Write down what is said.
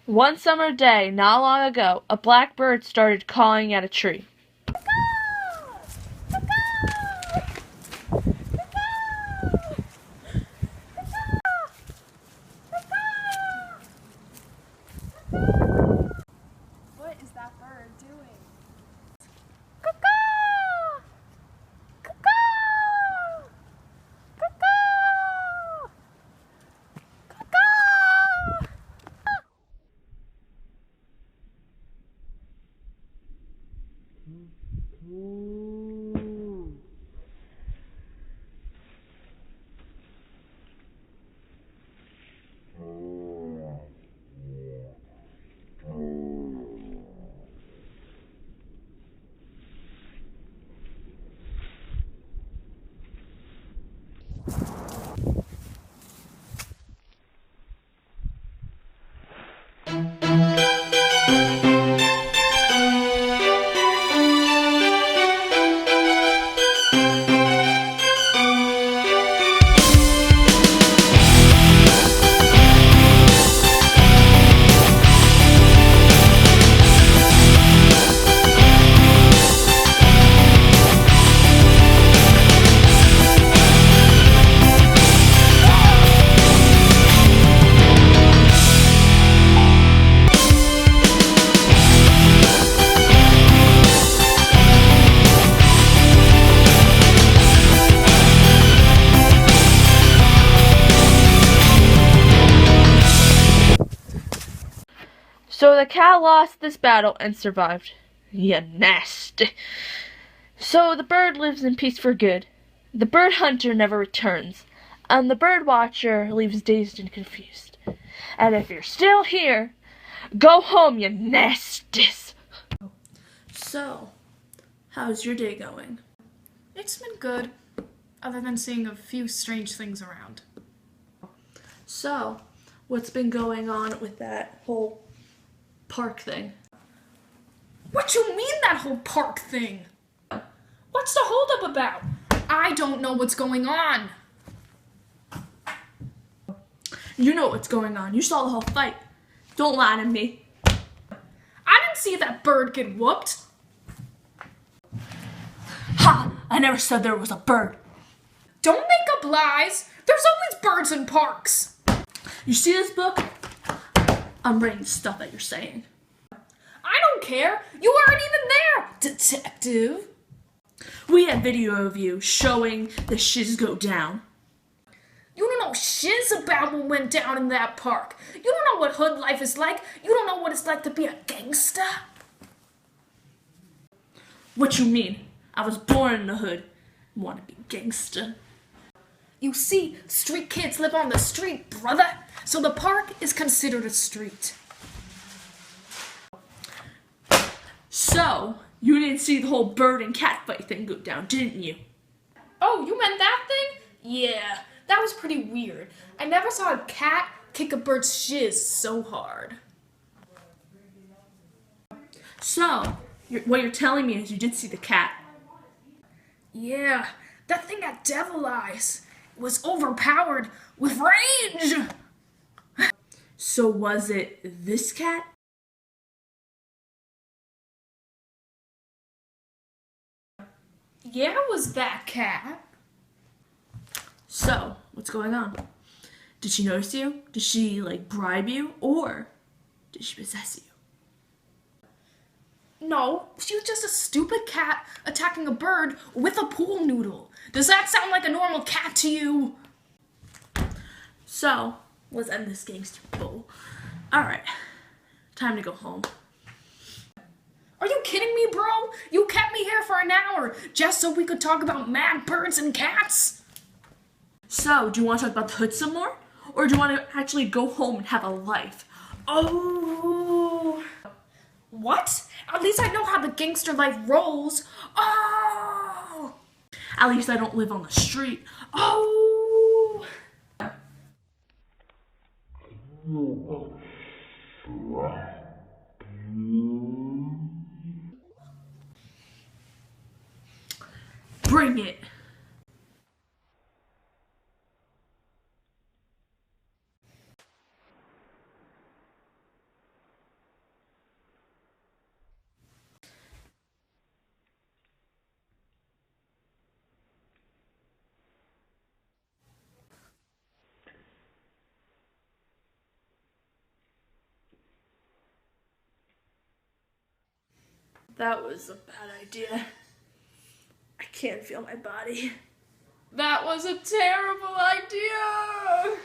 One summer day, not long ago, a blackbird started cawing at a tree. What is that bird doing? So the cat lost this battle and survived. Ya nasty. So the bird lives in peace for good. The bird hunter never returns, and the bird watcher leaves dazed and confused. And if you're still here, go home, you nasties. So, how's your day going? It's been good, other than seeing a few strange things around. So, what's been going on with that whole park thing? What you mean that whole park thing? What's the holdup about? I don't know what's going on. You know what's going on. You saw the whole fight. Don't lie to me. I didn't see that bird get whooped. Ha! I never said there was a bird. Don't make up lies. There's always birds in parks. You see this book? I'm writing stuff that you're saying. I don't care. You weren't even there, detective. We have video of you showing the shiz go down. You don't know shiz about what went down in that park. You don't know what hood life is like. You don't know what it's like to be a gangster. What you mean? I was born in the hood. Want to be gangster? You see, street kids live on the street, brother. So the park is considered a street. So, you didn't see the whole bird and cat fight thing go down, didn't you? Oh, you meant that thing? Yeah, that was pretty weird. I never saw a cat kick a bird's shiz so hard. So, what you're telling me is you did see the cat. Yeah, that thing had devil eyes. It was overpowered with rage. So was it this cat? Yeah, it was that cat. So, what's going on? Did she notice you? Did she, bribe you? Or did she possess you? No, she was just a stupid cat attacking a bird with a pool noodle. Does that sound like a normal cat to you? So, let's end this gangster bull. Alright, time to go home. Are you kidding me, bro? You kept me here for an hour just so we could talk about mad birds and cats? So, do you want to talk about the hood some more? Or do you want to actually go home and have a life? Oh. What? At least I know how the gangster life rolls. Oh. At least I don't live on the street. Oh. Bring it. That was a bad idea. I can't feel my body. That was a terrible idea!